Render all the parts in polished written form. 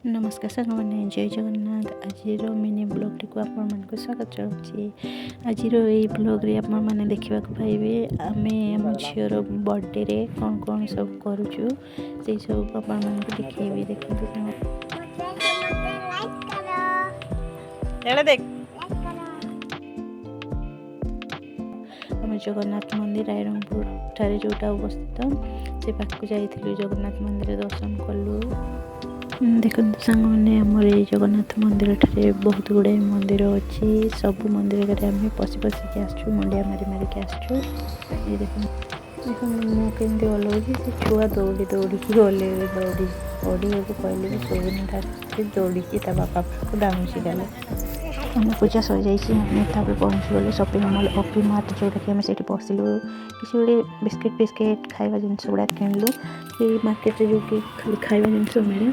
नमस्कार साथी जय जगन्नाथ आज मिनी ब्लॉग टी आपको स्वागत चाहूँगी। आज ब्लॉग रे आप मैंने देखा पाइबे आम आम झीर बर्थडे रे कौन कौन सब करुचु से सब आप देखी देखते आम जगन्नाथ मंदिर रायरंगपुर ठारे जोटा अवस्थित से पाक जाइलु जगन्नाथ मंदिर दर्शन कलु। देखो सांग मैंने आमर ये जगन्नाथ मंदिर ठारे बहुत गुड़ाए मंदिर अच्छी सब मंदिर आम पशि पशिक आसु मुंडिया मारी मारिक आसु। ये देखो मुझे ओल्लौची से छुआ दौड़ी दौड़ी ओल्ले दौड़ी ओढ़ा को कहले भी शोभन दौड़ी बापा को डामुसी गले आम पूजा सर जाइए पहुँची गले शॉपिंग मॉल ओपी मार्ट जोटा कि आम से बसिलु किसी गोटे बिस्किट फिस्किट खाଇବା जिनस गुड़ा किणलु ये मार्केट जो कि खाली खाଇବା जिनस मिले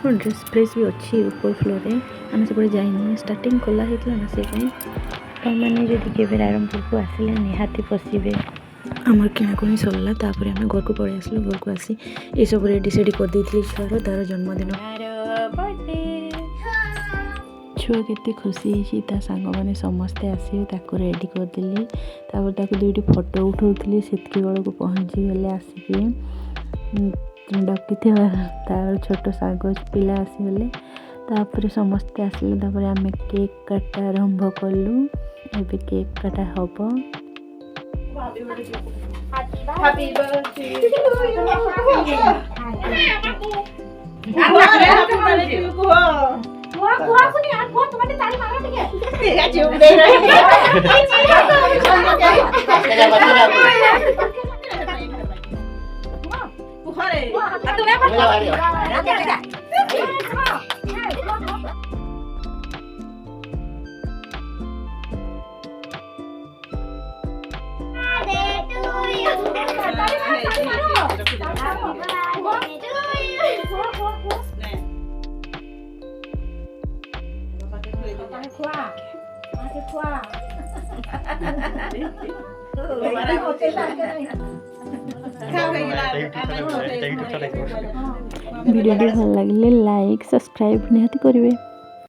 हाँ ड्रेस फ्रेस भी अच्छी ऊपर फ्लोर में आम सब जाइनी स्टार्टिंग खोला होता ना से मैंने जो केवे रायरंगपुर को आसिले निहाती पशिबे आमर किणाकुणी सरला तापर आम घर को पलि आसलु। घर को आसी ये सब रेडी सेडी कर देइथिली छुआर तार जन्मदिन छुआ केते खुशी होइछि ता सांग माने समस्ते आसी ताको रेडी कर देली तापर ताको दुईटी फोटो उठाउथिली सेतकी बेल को पहुँची गले आसिके डकी तार छोट साग पिला आसीगले तापर समस्ते आसिले तापर आम केक काटा आरंभ कलु। एबे केक काटा हबो। Happy birthday to you. Happy birthday to you. बुआ को नहीं बुआ तुम्हारे ताली मारो ठीक है चुप दे रही बुखारे तुम्हें वीडियो भल लगे लाइक सब्सक्राइब निहाती करेंगे।